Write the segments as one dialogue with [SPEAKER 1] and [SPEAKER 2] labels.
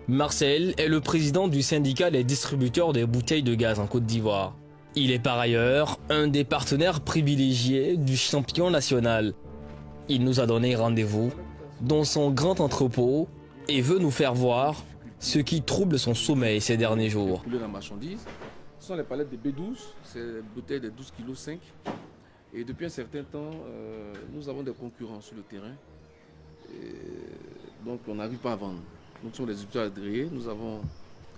[SPEAKER 1] Marcel est le président du syndicat des distributeurs des bouteilles de gaz en Côte d'Ivoire. Il est par ailleurs un des partenaires privilégiés du champion national. Il nous a donné rendez-vous dans son grand entrepôt et veut nous faire voir ce qui trouble son sommeil ces derniers jours.
[SPEAKER 2] La marchandise, ce sont les palettes de B12, c'est des bouteilles de 12,5 kg. Et depuis un certain temps, nous avons des concurrents sur le terrain. Et donc on n'arrive pas à vendre. Donc ce sont les distributeurs agréés. Nous avons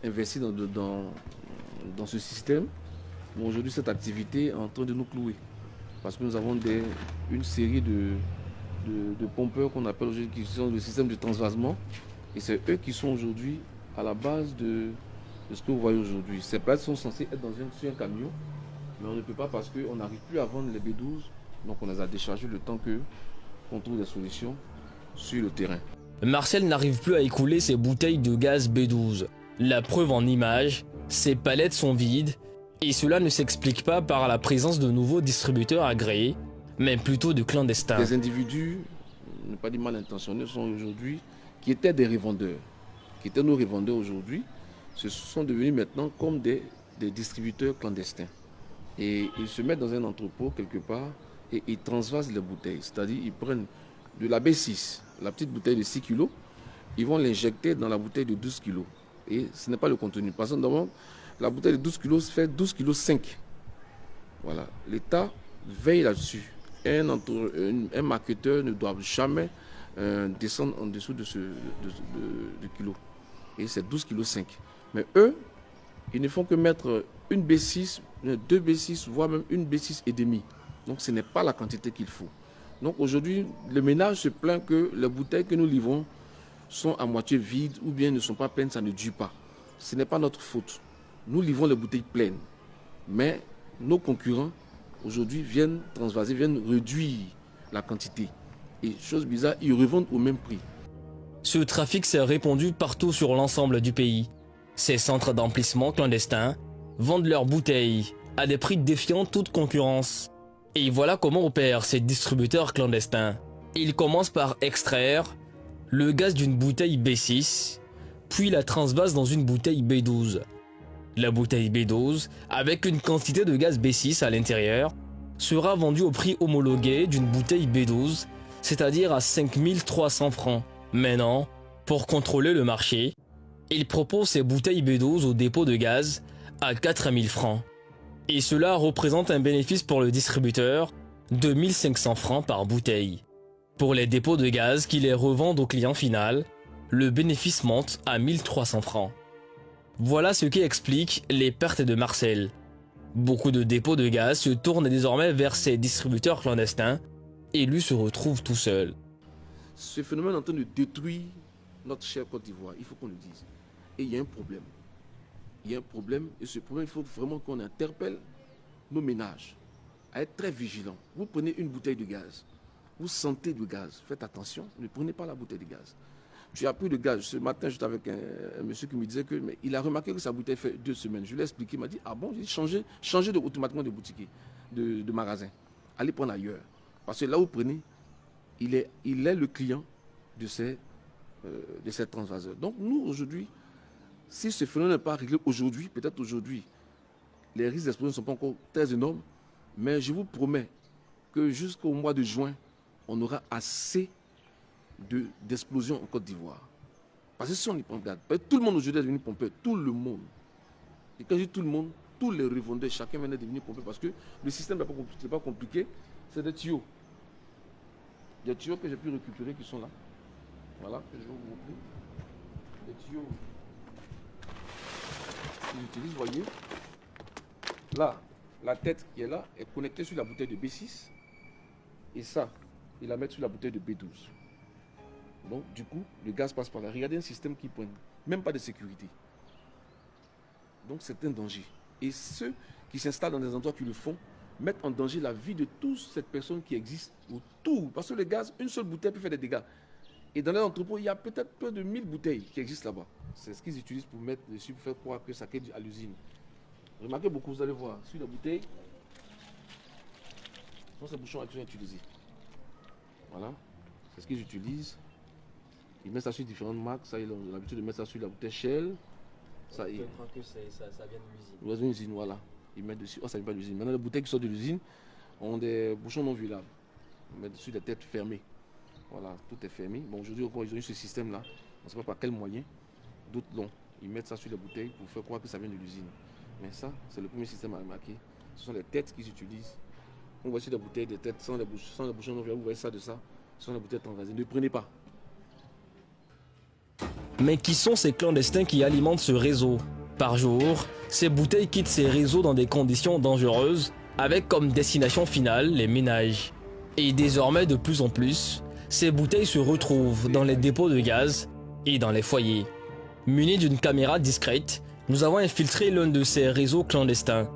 [SPEAKER 2] investi dans ce système. Mais aujourd'hui, cette activité est en train de nous clouer. Parce que nous avons une série de pompeurs qu'on appelle aujourd'hui, qui sont le système de transvasement. Et c'est eux qui sont aujourd'hui à la base de ce que vous voyez aujourd'hui. Ces plates sont censées être sur un camion, mais on ne peut pas parce qu'on n'arrive plus à vendre les B12. Donc on les a déchargés le temps qu'on trouve des solutions sur le terrain.
[SPEAKER 1] Marcel n'arrive plus à écouler ses bouteilles de gaz B12. La preuve en images, ses palettes sont vides et cela ne s'explique pas par la présence de nouveaux distributeurs agréés, mais plutôt de clandestins.
[SPEAKER 2] Des individus, ne pas dire mal intentionnés, sont aujourd'hui, qui étaient des revendeurs, qui étaient nos revendeurs aujourd'hui, se sont devenus maintenant comme des distributeurs clandestins. Et ils se mettent dans un entrepôt quelque part et ils transvasent les bouteilles. C'est-à-dire ils prennent de la B6, la petite bouteille de 6 kg, ils vont l'injecter dans la bouteille de 12 kg. Et ce n'est pas le contenu. Parce que d'abord, la bouteille de 12 kg fait 12,5 kg. Voilà. L'État veille là-dessus. Un marketeur ne doit jamais descendre en dessous de kilo. Et c'est 12,5 kg. Mais eux, ils ne font que mettre une B6, deux B6, voire même une B6 et demi. Donc ce n'est pas la quantité qu'il faut. Donc aujourd'hui, le ménage se plaint que les bouteilles que nous livrons sont à moitié vides ou bien ne sont pas pleines, ça ne dure pas. Ce n'est pas notre faute. Nous livrons les bouteilles pleines. Mais nos concurrents, aujourd'hui, viennent transvaser, viennent réduire la quantité. Et chose bizarre, ils revendent au même prix.
[SPEAKER 1] Ce trafic s'est répandu partout sur l'ensemble du pays. Ces centres d'emplissement clandestins vendent leurs bouteilles à des prix défiant toute concurrence. Et voilà comment opèrent ces distributeurs clandestins. Ils commencent par extraire le gaz d'une bouteille B6, puis la transvasent dans une bouteille B12. La bouteille B12, avec une quantité de gaz B6 à l'intérieur, sera vendue au prix homologué d'une bouteille B12, c'est-à-dire à 5300 francs. Maintenant, pour contrôler le marché, ils proposent ces bouteilles B12 au dépôt de gaz à 4000 francs. Et cela représente un bénéfice pour le distributeur de 1500 francs par bouteille. Pour les dépôts de gaz qui les revendent au client final, le bénéfice monte à 1300 francs. Voilà ce qui explique les pertes de Marcel. Beaucoup de dépôts de gaz se tournent désormais vers ces distributeurs clandestins et lui se retrouve tout seul.
[SPEAKER 2] Ce phénomène est en train de détruire notre chère Côte d'Ivoire, il faut qu'on le dise. Et il y a un problème. Il y a un problème et ce problème, il faut vraiment qu'on interpelle nos ménages à être très vigilants. Vous prenez une bouteille de gaz, vous sentez du gaz, faites attention, ne prenez pas la bouteille de gaz. Tu as pris le gaz. Ce matin, j'étais avec un monsieur qui me disait que mais il a remarqué que sa bouteille fait 2 semaines. Je lui ai expliqué, il m'a dit, ah bon, j'ai changé automatiquement de boutique, de magasin. Allez prendre ailleurs. Parce que là où vous prenez, il est le client de ces transvaseurs. Donc nous, aujourd'hui, si ce phénomène n'est pas réglé aujourd'hui, peut-être aujourd'hui, les risques d'explosion ne sont pas encore très énormes, mais je vous promets que jusqu'au mois de juin, on aura assez d'explosion en Côte d'Ivoire. Parce que si on y prend garde, tout le monde aujourd'hui est devenu pompeur, tout le monde. Et quand je dis tout le monde, tous les revendeurs, chacun vient de devenir pompeur parce que le système n'est pas compliqué, c'est des tuyaux. Des tuyaux que j'ai pu récupérer qui sont là. Voilà, que je vais vous montrer. Des tuyaux qu'ils utilisent, vous voyez. Là, la tête qui est là est connectée sur la bouteille de B6. Et ça, ils la mettent sur la bouteille de B12. Donc, du coup, le gaz passe par là. Regardez un système qui prend même pas de sécurité. Donc, c'est un danger. Et ceux qui s'installent dans des endroits qui le font mettent en danger la vie de toutes ces personnes qui existent autour. Parce que le gaz, une seule bouteille peut faire des dégâts. Et dans les entrepôts, il y a peut-être peu de 1000 bouteilles qui existent là-bas. C'est ce qu'ils utilisent pour mettre dessus, pour faire croire que ça crée à l'usine. Remarquez beaucoup, vous allez voir, sur la bouteille, ce sont ces bouchons qui sont utilisés. Voilà, c'est ce qu'ils utilisent. Ils mettent ça sur différentes marques. Ça, ils ont l'habitude de mettre ça sur la bouteille Shell. Ça,
[SPEAKER 1] Je crois que ça vient de l'usine.
[SPEAKER 2] Dans une usine, voilà. Ils mettent dessus. Oh, ça vient pas de l'usine. Maintenant, les bouteilles qui sortent de l'usine ont des bouchons non violables. Ils mettent dessus des têtes fermées. Voilà, tout est fermé. Bon, aujourd'hui encore, ils ont eu ce système-là. On ne sait pas par quel moyen. D'autres non. Ils mettent ça sur les bouteilles pour faire croire que ça vient de l'usine. Mais ça, c'est le premier système à remarquer. Ce sont les têtes qu'ils utilisent. On voit sur des bouteilles des têtes sans les bouchons non violables. Vous voyez ça de ça. Ce sont les bouteilles transvasées. Ne prenez pas.
[SPEAKER 1] Mais qui sont ces clandestins qui alimentent ce réseau? Par jour, ces bouteilles quittent ces réseaux dans des conditions dangereuses, avec comme destination finale les ménages. Et désormais, de plus en plus, ces bouteilles se retrouvent dans les dépôts de gaz et dans les foyers. Munis d'une caméra discrète, nous avons infiltré l'un de ces réseaux clandestins.